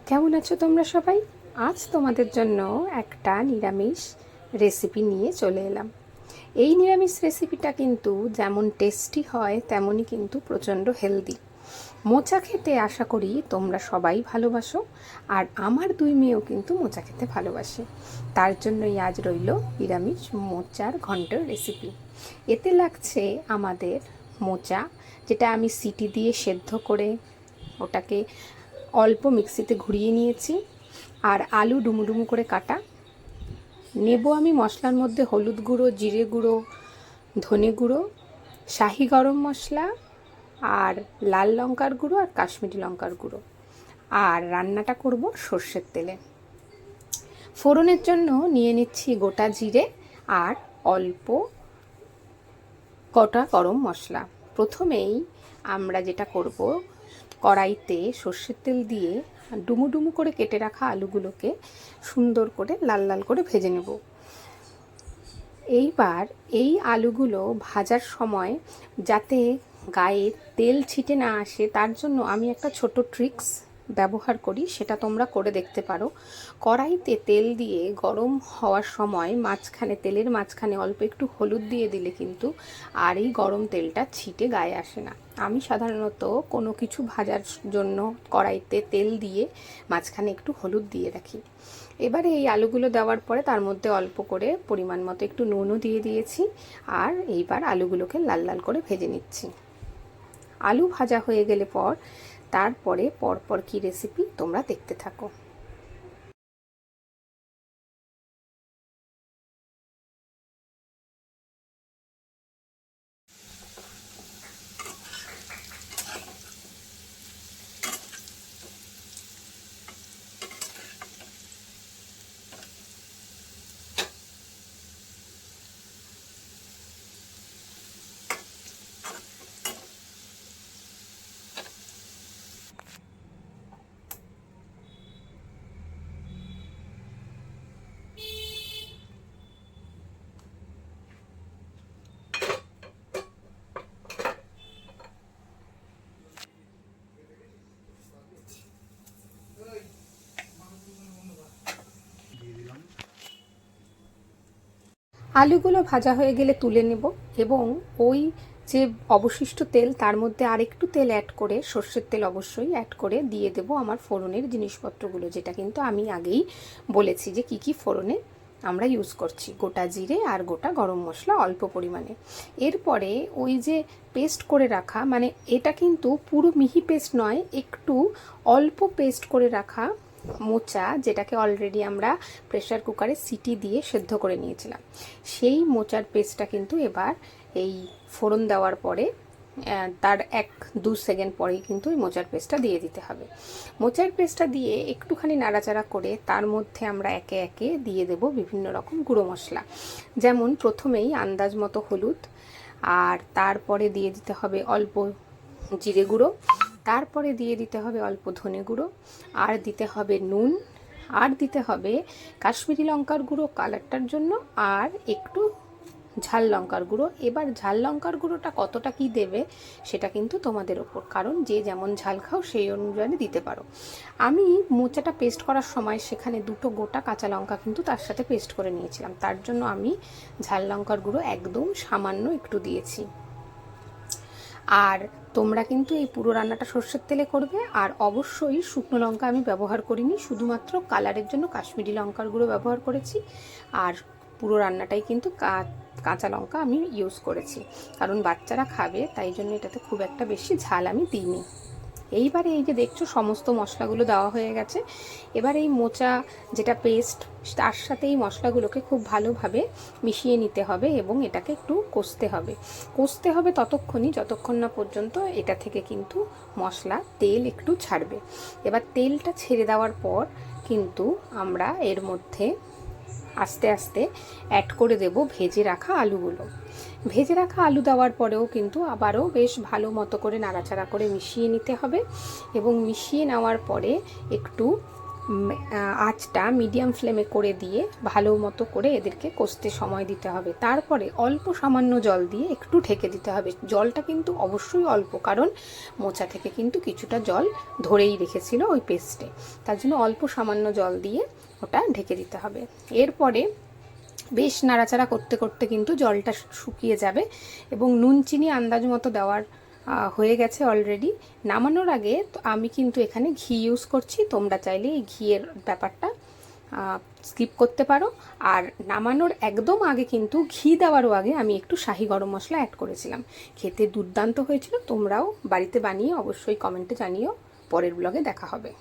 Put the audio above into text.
কেমন আছো তোমরা সবাই? আজ তোমাদের জন্য একটা নিরামিষ রেসিপি নিয়ে চলে এলাম। এই নিরামিষ রেসিপিটা কিন্তু যেমন টেস্টি হয় তেমনই কিন্তু প্রচণ্ড হেলদি। মোচা খেতে আশা করি তোমরা সবাই ভালোবাসো, আর আমার দুই মেয়েও কিন্তু মোচা খেতে ভালোবাসে। তার জন্যই আজ রইল নিরামিষ মোচার ঘন্টর রেসিপি। এতে লাগছে আমাদের মোচা, যেটা আমি সিটি দিয়ে সেদ্ধ করে ওটাকে অল্প মিক্সিতে ঘুরিয়ে নিয়েছি, আর আলু ডুমুডুমু করে কাটা। নেব আমি মশলার মধ্যে হলুদ গুঁড়ো, জিরে গুঁড়ো, ধনে গুঁড়ো, শাহি গরম মশলা, আর লাল লঙ্কার গুঁড়ো, আর কাশ্মীরি লঙ্কার গুঁড়ো। আর রান্নাটা করব সর্ষের তেলে। ফোড়নের জন্য নিয়ে নিচ্ছি গোটা জিরে আর অল্প গোটা গরম মশলা। প্রথমেই আমরা যেটা করব, কড়াইতে সর্ষের তেল দিয়ে ডুমু করে কেটে রাখা আলুগুলোকে সুন্দর করে লাল লাল করে ভেজে নেব। এইবার এই আলুগুলো ভাজার সময় যাতে গায়ে তেল ছিটে না আসে, তার জন্য আমি একটা ছোট ট্রিক্স ব্যবহার করি, সেটা তোমরা করে দেখতে পারো। কড়াইতে তেল দিয়ে গরম হওয়ার সময় তেলের মাঝখানে অল্প একটু হলুদ দিয়ে দিলে কিন্তু আর এই গরম তেলটা ছিটে গায়ে আসে না। আমি সাধারণত কোনো কিছু ভাজার জন্য কড়াইতে তেল দিয়ে মাঝখানে একটু হলুদ দিয়ে রাখি। এবারে এই আলুগুলো দেওয়ার পরে তার মধ্যে অল্প করে পরিমাণ মতো একটু নুনও দিয়ে দিয়েছি, আর এইবার আলুগুলোকে লাল লাল করে ভেজে নিচ্ছি। আলু ভাজা হয়ে গেলে তারপরে পরপর কি রেসিপি তোমরা দেখতে থাকো। আলুগুলো ভাজা হয়ে গেলে তুলে নেব, এবং ওই যে অবশিষ্ট তেল তার মধ্যে আরেকটু তেল অ্যাড করে, সর্ষের তেল অবশ্যই অ্যাড করে দিয়ে দেব আমার ফোড়নের জিনিসপত্রগুলো, যেটা কিন্তু আমি আগেই বলেছি যে কি কি ফোড়নে আমরা ইউজ করছি। গোটা জিরে আর গোটা গরম মশলা অল্প পরিমাণে। এরপরে ওই যে পেস্ট করে রাখা, মানে এটা কিন্তু পুরো মিহি পেস্ট নয়, একটু অল্প পেস্ট করে রাখা মোচা, যেটাকে অলরেডি আমরা প্রেসার কুকারে সিটি দিয়ে সেদ্ধ করে নিয়েছিলাম, সেই মোচার পেস্টটা কিন্তু এবার এই ফোড়ন দেওয়ার পরে তার 1-2 সেকেন্ড পরেই কিন্তু এই মোচার পেস্টটা দিয়ে দিতে হবে। মোচার পেস্টটা দিয়ে একটুখানি নাড়াচাড়া করে তার মধ্যে আমরা একে একে দিয়ে দেব বিভিন্ন রকম গুঁড়ো মশলা। যেমন প্রথমেই আন্দাজ মতো হলুদ, আর তারপরে দিয়ে দিতে হবে অল্প জিরে গুঁড়ো, তারপরে দিয়ে দিতে হবে অল্প ধনে গুঁড়ো, আর দিতে হবে নুন, আর দিতে হবে কাশ্মীরি লঙ্কার গুঁড়ো কালারটার জন্য, আর একটু ঝাল লঙ্কার গুঁড়ো। এবার ঝাল লঙ্কার গুঁড়োটা কতটা কি দেবে সেটা কিন্তু তোমাদের ওপর, কারণ যে যেমন ঝাল খাও সেই অনুযায়ী দিতে পারো। আমি মোচাটা পেস্ট করার সময় সেখানে 2টো গোটা কাঁচা লঙ্কা কিন্তু তার সাথে পেস্ট করে নিয়েছিলাম, তার জন্য আমি ঝাল লঙ্কার গুঁড়ো একদম সামান্য একটু দিয়েছি। আর তোমরা কিন্তু এই পুরো রান্নাটা সর্ষের তেলে করবে, আর অবশ্যই শুকনো লঙ্কা আমি ব্যবহার করিনি, শুধুমাত্র কালারের জন্য কাশ্মীরি লঙ্কার গুঁড়ো ব্যবহার করেছি। আর পুরো রান্নাটাই কিন্তু কাঁচা লঙ্কা আমি ইউজ করেছি, কারণ বাচ্চারা খাবে, তাই জন্য এটাতে খুব একটা বেশি ঝাল আমি দিইনি। এইবারে এই যে দেখছো সমস্ত মশলাগুলো দেওয়া হয়ে গেছে, এবার এই মোচা যেটা পেস্ট তার সাথে এই মশলাগুলোকে খুব ভালোভাবে মিশিয়ে নিতে হবে, এবং এটাকে একটু কষতে হবে ততক্ষণই যতক্ষণ না পর্যন্ত এটা থেকে কিন্তু মশলা তেল একটু ছাড়বে। এবার তেলটা ছেড়ে দেওয়ার পর কিন্তু আমরা এর মধ্যে আস্তে আস্তে অ্যাড করে দেব ভেজে রাখা আলুগুলো। ভেজে রাখা আলু দেওয়ার পরেও কিন্তু আবারও বেশ ভালো মতো করে নাড়াচাড়া করে মিশিয়ে নিতে হবে, এবং মিশিয়ে নেওয়ার পরে একটু আঁচটা মিডিয়াম ফ্লেমে করে দিয়ে ভালো মতো করে এদেরকে কষতে সময় দিতে হবে। তারপরে অল্প সামান্য জল দিয়ে একটু ঢেকে দিতে হবে। জলটা কিন্তু অবশ্যই অল্প, কারণ মোচা থেকে কিন্তু কিছুটা জল ধরেই রেখেছিল ওই পেস্টে, তার জন্য অল্প সামান্য জল দিয়ে ওটা ঢেকে দিতে হবে। এরপরে বেশ নাড়াচাড়া করতে করতে কিন্তু জলটা শুকিয়ে যাবে এবং নুন চিনি আন্দাজ মতো দেওয়ার হয়ে গেছে অলরেডি। নামানোর আগে তো আমি কিন্তু এখানে ঘি ইউজ করছি, তোমরা চাইলে এই ঘিয়ের ব্যাপারটা স্কিপ করতে পারো। আর নামানোর একদম আগে কিন্তু ঘি দেওয়ারও আগে আমি একটু শাহি গরম মশলা অ্যাড করেছিলাম। খেতে দুর্দান্ত হয়েছিল, তোমরাও বাড়িতে বানিয়ে অবশ্যই কমেন্টে জানিও। পরের ব্লগে দেখা হবে।